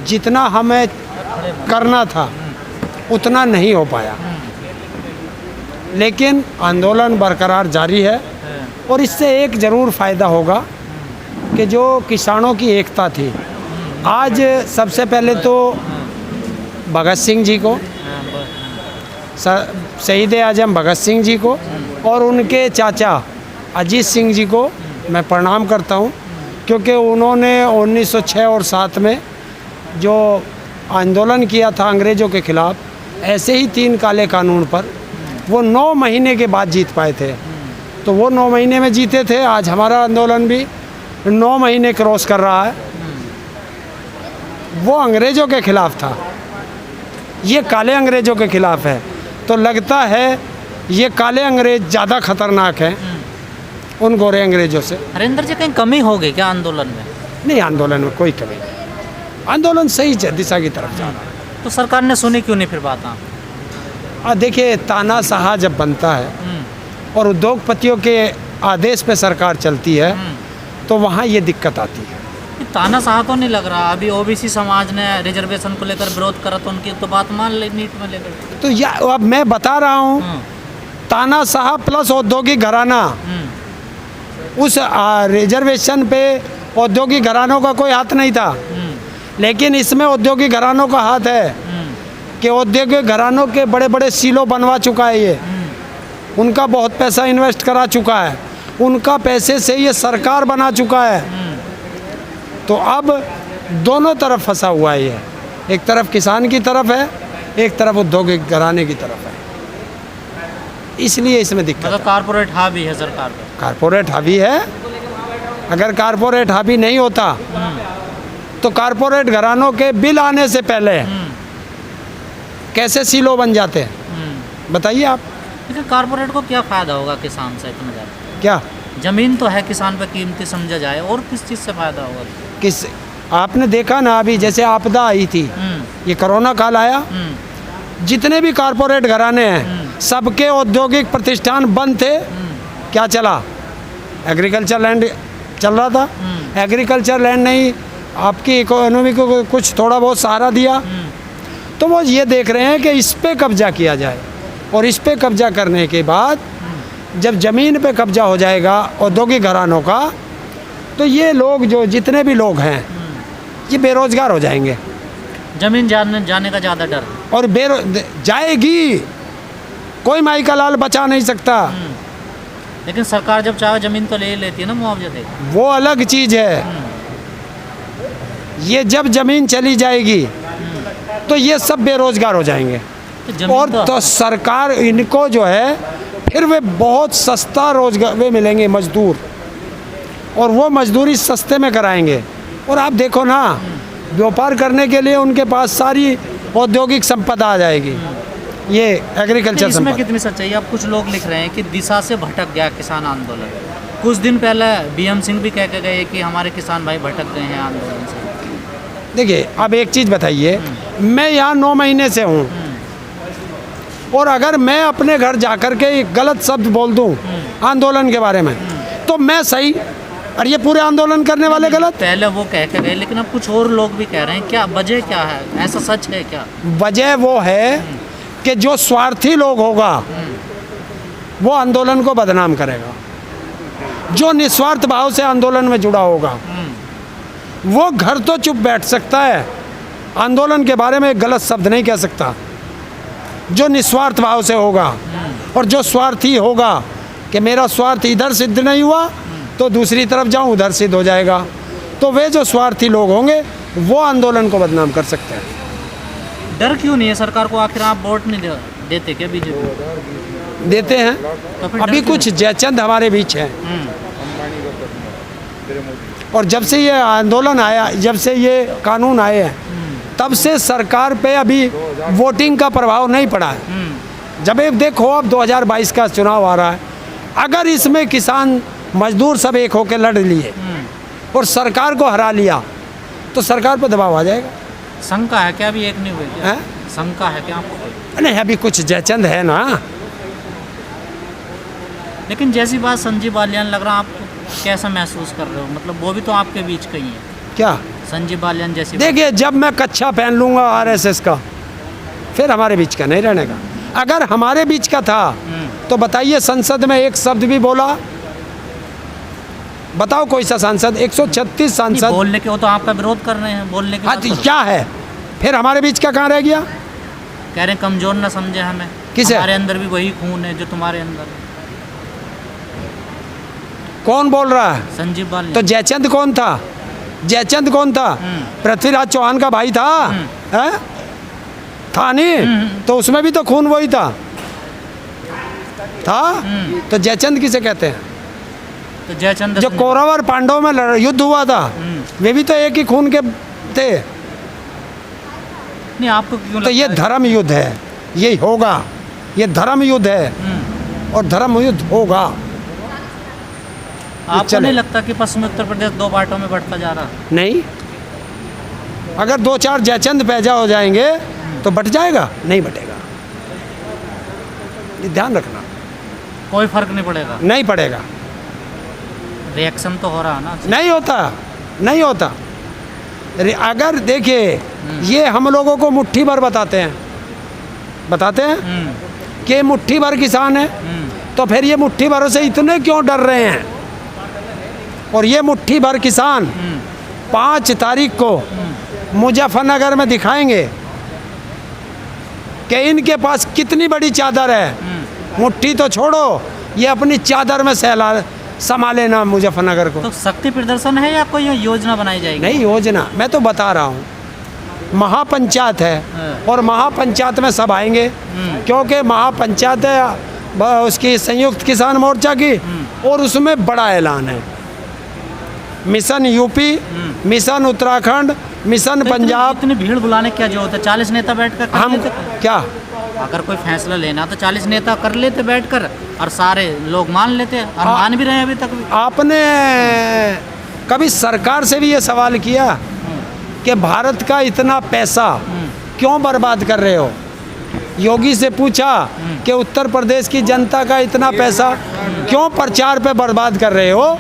जितना हमें करना था उतना नहीं हो पाया, लेकिन आंदोलन बरकरार जारी है। और इससे एक ज़रूर फ़ायदा होगा कि जो किसानों की एकता थी, आज सबसे पहले तो भगत सिंह जी को, शहीद आजम भगत सिंह जी को और उनके चाचा अजीत सिंह जी को मैं प्रणाम करता हूं, क्योंकि उन्होंने 1906 और 7 में जो आंदोलन किया था अंग्रेज़ों के ख़िलाफ़, ऐसे ही 3 काले कानून पर वो 9 महीने के बाद जीत पाए थे। तो वो 9 महीने में जीते थे, आज हमारा आंदोलन भी 9 महीने क्रॉस कर रहा है। वो अंग्रेज़ों के ख़िलाफ़ था, ये काले अंग्रेज़ों के ख़िलाफ़ है। तो लगता है ये काले अंग्रेज़ ज़्यादा खतरनाक हैं उन गोरे अंग्रेज़ों से। हरिंदर जी, कहीं कमी हो गई क्या आंदोलन में? नहीं, आंदोलन में कोई कमी नहीं, आंदोलन सही दिशा की तरफ जा रहा है। तो सरकार ने सुनी क्यों नहीं फिर बात? देखिए, तानाशाह जब बनता है और उद्योगपतियों के आदेश पे सरकार चलती है तो वहाँ ये दिक्कत आती है। तानाशाह तो नहीं लग रहा, अभी ओबीसी समाज ने रिजर्वेशन को लेकर विरोध करा तो उनकी तो बात मान ले नीट में लेकर। तो या अब मैं बता रहा हूँ, तानाशाह प्लस औद्योगिक घराना, उस रिजर्वेशन पे औद्योगिक घरानों का कोई हाथ नहीं था, लेकिन इसमें औद्योगिक घरानों का हाथ है कि औद्योगिक घरानों के बड़े बड़े सीलो बनवा चुका है ये, उनका बहुत पैसा इन्वेस्ट करा चुका है, उनका पैसे से ये सरकार बना चुका है। तो अब दोनों तरफ फंसा हुआ है ये, एक तरफ किसान की तरफ है, एक तरफ औद्योगिक घराने की तरफ है, इसलिए इसमें दिक्कत है। कारपोरेट हावी है सरकार पे। कारपोरेट हावी है, अगर कारपोरेट हावी नहीं होता तो कारपोरेट घरानों के बिल आने से पहले कैसे सीलो बन जाते हैं, बताइए आप। लेकिन कारपोरेट को क्या फ़ायदा होगा किसान से इतना ज़्यादा? क्या ज़मीन तो है किसान पे कीमती समझा जाए, और किस चीज़ से फ़ायदा होगा? किस, आपने देखा ना अभी जैसे आपदा आई थी, ये कोरोना काल आया, जितने भी कारपोरेट घराने हैं सबके औद्योगिक प्रतिष्ठान बंद थे, क्या चला? एग्रीकल्चर लैंड चल रहा था, एग्रीकल्चर लैंड नहीं, आपकी इकोनॉमी को कुछ थोड़ा बहुत सहारा दिया। तो वो ये देख रहे हैं कि इस पे कब्जा किया जाए, और इस पे कब्जा करने के बाद जब ज़मीन पे कब्जा हो जाएगा औद्योगिक घरानों का, तो ये लोग जो जितने भी लोग हैं ये बेरोज़गार हो जाएंगे। ज़मीन जाने का ज़्यादा डर, और जाएगी, कोई माई का लाल बचा नहीं सकता। लेकिन सरकार जब चाहे ज़मीन तो ले लेती है ना, मुआवजा दे, वो अलग चीज़ है। ये जब ज़मीन चली जाएगी तो ये सब बेरोज़गार हो जाएंगे, और तो सरकार इनको जो है फिर वे बहुत सस्ता रोजगार वे मिलेंगे मजदूर, और वो मजदूरी सस्ते में कराएंगे। और आप देखो ना, व्यापार करने के लिए उनके पास सारी औद्योगिक संपदा आ जाएगी, ये एग्रीकल्चर इसमें कितनी सच्चाई? अब कुछ लोग लिख रहे हैं कि दिशा से भटक गया किसान आंदोलन। कुछ दिन पहले बीएम सिंह भी कह के गए कि हमारे किसान भाई भटक गए हैं आंदोलन से। देखिए, अब एक चीज़ बताइए, मैं यहाँ 9 महीने से हूँ, और अगर मैं अपने घर जाकर के गलत शब्द बोल दूँ आंदोलन के बारे में तो मैं सही, और ये पूरे आंदोलन करने वाले गलत। पहले वो कह के गए, लेकिन अब कुछ और लोग भी कह रहे हैं, क्या वजह क्या है? ऐसा सच है क्या? वजह वो है कि जो स्वार्थी लोग होगा वो आंदोलन को बदनाम करेगा, जो निस्वार्थ भाव से आंदोलन में जुड़ा होगा वो घर तो चुप बैठ सकता है, आंदोलन के बारे में एक गलत शब्द नहीं कह सकता। जो निस्वार्थ भाव से होगा, और जो स्वार्थी होगा कि मेरा स्वार्थ इधर सिद्ध नहीं हुआ तो दूसरी तरफ जाऊं, उधर सिद्ध हो जाएगा, तो वे जो स्वार्थी लोग होंगे वो आंदोलन को बदनाम कर सकते हैं। डर क्यों नहीं है सरकार को? आखिर आप वोट नहीं देते क्या बीजेपी? देते हैं, तो अभी कुछ जयचंद हमारे बीच हैं, और जब से ये आंदोलन आया, जब से ये कानून आए हैं, तब से सरकार पे अभी वोटिंग का प्रभाव नहीं पड़ा है। जब एक देखो, अब 2022 का चुनाव आ रहा है, अगर इसमें किसान मजदूर सब एक होकर लड़ लिए और सरकार को हरा लिया तो सरकार पर दबाव आ जाएगा। शंका है क्या? अभी एक नहीं हुई क्या? शंका है क्या आपको? नहीं, अभी कुछ जयचंद है ना। लेकिन जैसी बात संजीव बालियान लग रहा, आप कैसा महसूस कर रहे हो? मतलब वो भी तो आपके बीच का ही है। क्या संजीव बालियान जैसी देखिए, जब मैं कच्छा पहन लूँगा आरएसएस का, फिर हमारे बीच का नहीं रहने का। अगर हमारे बीच का था तो बताइए, संसद में एक शब्द भी बोला? बताओ कोई सा सांसद? 136 नहीं, सांसद। बोलने के वो तो आपका विरोध कर रहे हैं, बोलने के हाँ, बाद तो करो। क्या है फिर? हमारे बीच का कहाँ रह गया? कह रहे हैं कमजोर ना समझे हमें। किसे? हमारे अंदर भी वही खून है जो तुम्हारे अंदर है। कौन बोल रहा है? संजीव तो बालियान। जयचंद कौन था? जयचंद कौन था? पृथ्वीराज चौहान का भाई था? हैं? था नहीं? तो उसमें भी तो खून वही था। तो जयचंद किसे कहते हैं? तो जयचंद जो कौरव और पांडव में युद्ध हुआ था, वे भी तो एक ही खून के थे। नहीं, आपको क्यों तो लगता ये है? धर्म युद्ध है, ये होगा। ये धर्म युद्ध है और धर्म युद्ध होगा। आपको चले। नहीं लगता कि पश्चिमी उत्तर प्रदेश दो बांटों में बढ़ता जा रहा? नहीं, अगर 2-4 जयचंद पैदा हो जाएंगे तो बट जाएगा? नहीं बटेगा। ये ध्यान रखना। कोई फर्क नहीं पड़ेगा। नहीं पड़ेगा। रिएक्शन तो हो रहा है ना। नहीं होता, नहीं होता। अगर देखिए, ये हम लोगों को मुट्ठी भर बताते हैं कि मुट्ठी भर किसान है, तो फिर ये मुट्ठी भरों से इतने क्यों डर रहे हैं? और ये मुट्ठी भर किसान 5 तारीख को मुजफ्फरनगर में दिखाएंगे कि इनके पास कितनी बड़ी चादर है। मुट्ठी तो छोड़ो, ये अपनी चादर में संभाले ना मुजफ्फरनगर को। तो शक्ति प्रदर्शन है या कोई योजना बनाई जाएगी? नहीं, योजना मैं तो बता रहा हूँ। महापंचायत है और महापंचायत में सब आएंगे, क्योंकि महापंचायत है उसकी संयुक्त किसान मोर्चा की, और उसमें बड़ा ऐलान है। Mission UP, mission Uttarakhand, mission Punjab. इतनी भीड़ बुलाने क्या जरूरत है? 40 नेता बैठकर कर हम लेते। क्या, अगर कोई फैसला लेना तो 40 नेता कर लेते बैठकर, और सारे लोग मान लेते, और मान भी रहे हैं अभी तक भी। आपने कभी सरकार से भी ये सवाल किया कि भारत का इतना पैसा क्यों बर्बाद कर रहे हो? योगी से पूछा कि उत्तर प्रदेश की जनता का इतना पैसा क्यों प्रचार पे बर्बाद कर रहे हो?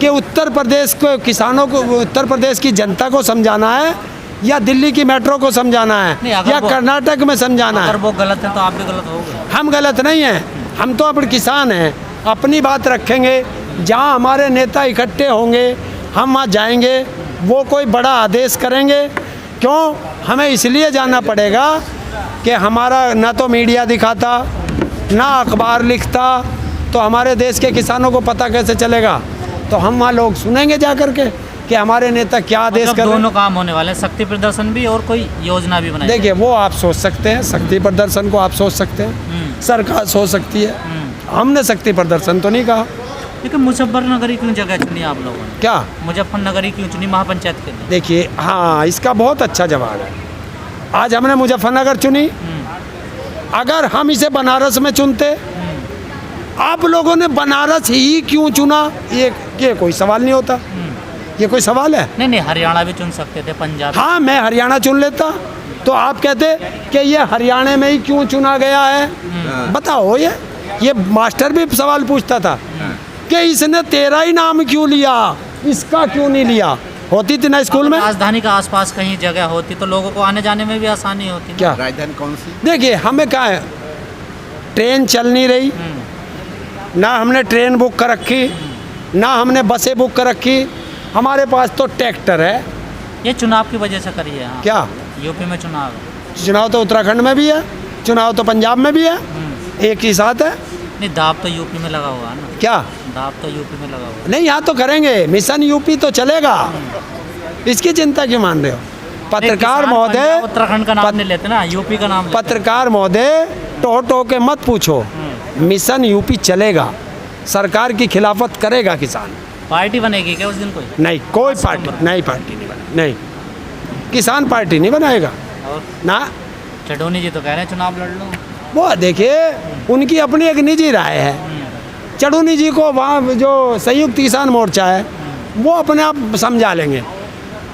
कि उत्तर प्रदेश को किसानों को, उत्तर प्रदेश की जनता को समझाना है या दिल्ली की मेट्रो को समझाना नहीं, है अगर या वो- कर्नाटक में समझाना अगर है? वो गलत है तो आप भी गलत होगे। हम गलत नहीं हैं, हम तो अपने किसान हैं, अपनी बात रखेंगे। जहाँ हमारे नेता इकट्ठे होंगे हम वहाँ जाएंगे, वो कोई बड़ा आदेश करेंगे। क्यों? हमें इसलिए जाना पड़ेगा कि हमारा ना तो मीडिया दिखाता, ना अखबार लिखता, तो हमारे देश के किसानों को पता कैसे चलेगा? तो हम वहाँ लोग सुनेंगे जा कर के कि हमारे नेता क्या आदेश मतलब कर रहे हैं। दोनों काम होने वाले हैं, शक्ति प्रदर्शन भी और कोई योजना भी बनाई देखिए, वो आप सोच सकते हैं, शक्ति प्रदर्शन को आप सोच सकते हैं, सरकार सोच सकती है। हमने शक्ति प्रदर्शन तो नहीं कहा। जाए। लेकिन मुजफ्फरनगर ही क्यों जगह चुनी आप लोगों ने? क्या? मुजफ्फरनगर ही क्यों चुनी महापंचायत के लिए? देखिए, हाँ, इसका बहुत अच्छा जवाब है। आज हमने मुजफ्फरनगर चुनी, अगर हम इसे बनारस में चुनते, आप लोगों ने बनारस ही क्यों चुना, ये कोई सवाल नहीं होता। ये कोई सवाल है? नहीं नहीं, हरियाणा भी चुन सकते थे, पंजाब। हाँ, मैं हरियाणा चुन लेता, तो आप कहते कि ये हरियाणा में ही क्यों चुना गया है? बताओ। ये मास्टर भी सवाल पूछता था कि इसने तेरा ही नाम क्यों लिया, इसका क्यों नहीं लिया? होती थी ना स्कूल में। राजधानी के आसपास कहीं जगह होती तो लोगों को आने जाने में भी आसानी होती ना। क्या राजधानी कौन सी? देखिए, हमें कहा है, ट्रेन चल नहीं रही, ना हमने ट्रेन बुक कर रखी, ना हमने बसें बुक कर रखी, हमारे पास तो ट्रैक्टर है। ये चुनाव की वजह से करी है। हाँ। क्या यूपी में चुनाव है। चुनाव तो उत्तराखंड में भी है, चुनाव तो पंजाब में भी है, एक ही साथ है। नहीं, दाव तो यूपी में लगा हुआ है ना। क्या? दाव तो यूपी में लगा हुआ है। नहीं, यहाँ तो करेंगे, मिशन यूपी तो चलेगा, इसकी चिंता क्यों मान रहे हो? पत्रकार किसान महोदय, पंजाब उत्तराखंड का नाम नहीं लेते ना, यूपी का नाम लेते हैं। पत्रकार महोदय, टो के मत पूछो। मिशन यूपी चलेगा, सरकार की खिलाफत करेगा किसान। पार्टी बनेगी क्या उस दिन कोई? नहीं, कोई पार्टी नहीं, पार्टी नहीं बना, नहीं, किसान पार्टी नहीं बनाएगा और ना। चडोनी जी तो कह रहे हैं चुनाव लड़ लो। वो देखिए, उनकी अपनी एक निजी राय है। चडूनी जी को वहाँ जो संयुक्त किसान मोर्चा है वो अपने आप समझा लेंगे।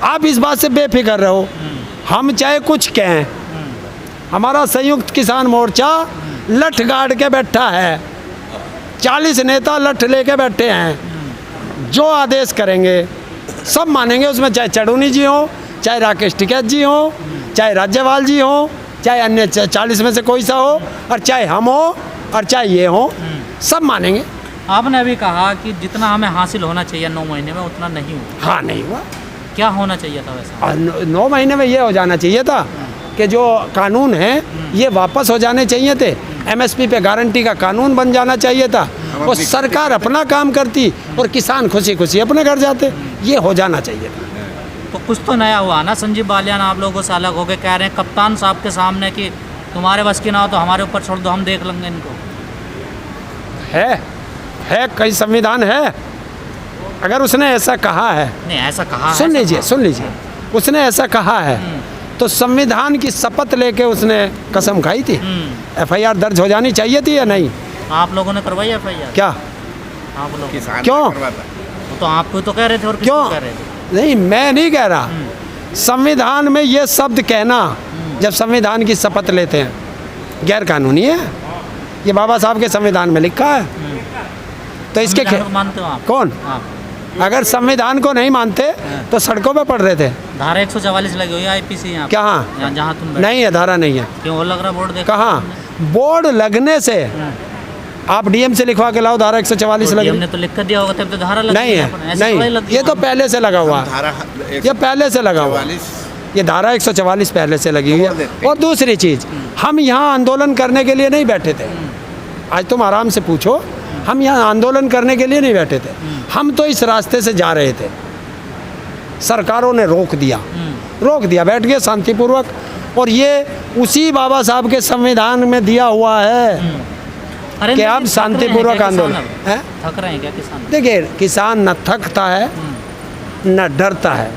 आप इस बात से बेफिक्र रहो, हम चाहे कुछ कहें, हमारा संयुक्त किसान मोर्चा लठ गाड़ के बैठा है, 40 नेता लठ लेके बैठे हैं। जो आदेश करेंगे सब मानेंगे उसमें, चाहे चढ़ूनी जी हो, चाहे राकेश टिकैत जी हो, चाहे राज्यपाल जी हो, चाहे अन्य 40 में से कोई सा हो, और चाहे हम हो और चाहे ये हो, सब मानेंगे। आपने अभी कहा कि जितना हमें हासिल होना चाहिए 9 महीने में उतना नहीं हुआ। हाँ, नहीं हुआ। क्या होना चाहिए था वैसा? और 9 महीने में ये हो जाना चाहिए था कि जो कानून है ये वापस हो जाने चाहिए थे। एमएसपी पे गारंटी का कानून बन जाना चाहिए था, और सरकार अपना काम करती और किसान खुशी खुशी अपने घर जाते। ये हो जाना चाहिए था। तो कुछ तो नया हुआ ना। संजीव बालियान आप लोगों से अलग हो गए, कह रहे हैं कप्तान साहब के सामने कि तुम्हारे बस की ना हो तो हमारे ऊपर छोड़ दो, हम देख लेंगे इनको। है कई संविधान है। अगर उसने ऐसा कहा है, नहीं ऐसा कहा है, सुन लीजिए, उसने ऐसा कहा है तो संविधान की शपथ लेके उसने कसम खाई थी। एफआईआर दर्ज हो जानी चाहिए थी या नहीं? आप लोगों ने करवाई एफआईआर? क्या? आप लोग क्यों? तो आप तो कह रहे थे, और किसको क्यों? कह रहे थे? नहीं, मैं नहीं कह रहा। संविधान में ये शब्द कहना, जब संविधान की शपथ लेते हैं, गैर कानूनी है। ये बाबा साहब के संविधान में लिखा है। तो इसके संविधान को मानते हो आप? कौन? आप अगर संविधान को नहीं मानते तो सड़कों पे पड़ रहे थे। धारा 144 लगी हुई है आईपीसी यहाँ पे। कहाँ? जहाँ तुम बैठे। नहीं है, धारा नहीं है। क्यों वो लग रहा बोर्ड देखो? कहाँ? बोर्ड लगने से आप डीएम से लिखवा के लाओ, धारा 144 लगी। हमने तो लिख कर दिया होगा, तब तो धारा लगी नहीं है, नहीं, ये तो पहले से लगा हुआ है। ये पहले से लगा हुआ है। ये धारा 144 पहले से लगी हुई है। और दूसरी चीज़, हम यहाँ आंदोलन करने के लिए नहीं बैठे थे। आज तुम आराम से पूछो, हम यहाँ आंदोलन करने के लिए नहीं बैठे थे। हम तो इस रास्ते से जा रहे थे, सरकारों ने रोक दिया, बैठ गए शांतिपूर्वक। और ये उसी बाबा साहब के संविधान में दिया हुआ है कि आप शांतिपूर्वक आंदोलन है। थक रहे हैं क्या किसान? देखिए, किसान न थकता है न डरता है।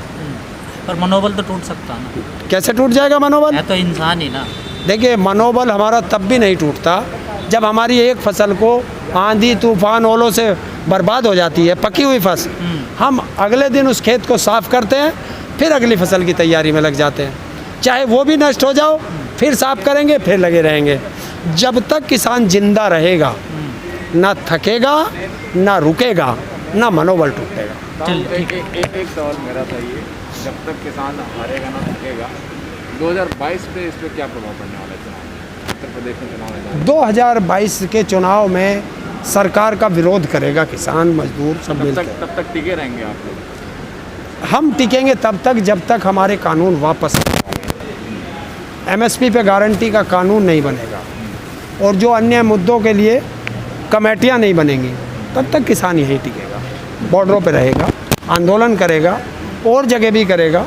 पर मनोबल तो टूट सकता है ना। कैसे टूट जाएगा मनोबल? है तो इंसान ही ना। देखिए, मनोबल हमारा तब भी नहीं टूटता जब हमारी एक फसल को आंधी तूफान ओलों से बर्बाद हो जाती है, पकी हुई फसल। हम अगले दिन उस खेत को साफ करते हैं, फिर अगली फसल की तैयारी में लग जाते हैं। चाहे वो भी नष्ट हो जाओ, फिर साफ करेंगे, फिर लगे रहेंगे। जब तक किसान जिंदा रहेगा, ना थकेगा, ना रुकेगा, ना मनोबल टूटेगा। चलिए, एक सवाल मेरा था ये, जब तक किसान हारेगा ना थकेगा, 2022 पे इस पर क्या प्रभाव पड़ने वाला है चुनाव में? उत्तर प्रदेश में चुनाव है, 2022 के चुनाव में सरकार का विरोध करेगा किसान मजदूर सब मिलकर। तब तक टिके रहेंगे आप लोग? हम टिकेंगे तब तक जब तक हमारे कानून वापस एमएसपी पे गारंटी का कानून नहीं बनेगा, और जो अन्य मुद्दों के लिए कमेटियां नहीं बनेंगी, तब तक किसान यहीं टिकेगा, बॉर्डरों पे रहेगा, आंदोलन करेगा, और जगह भी करेगा।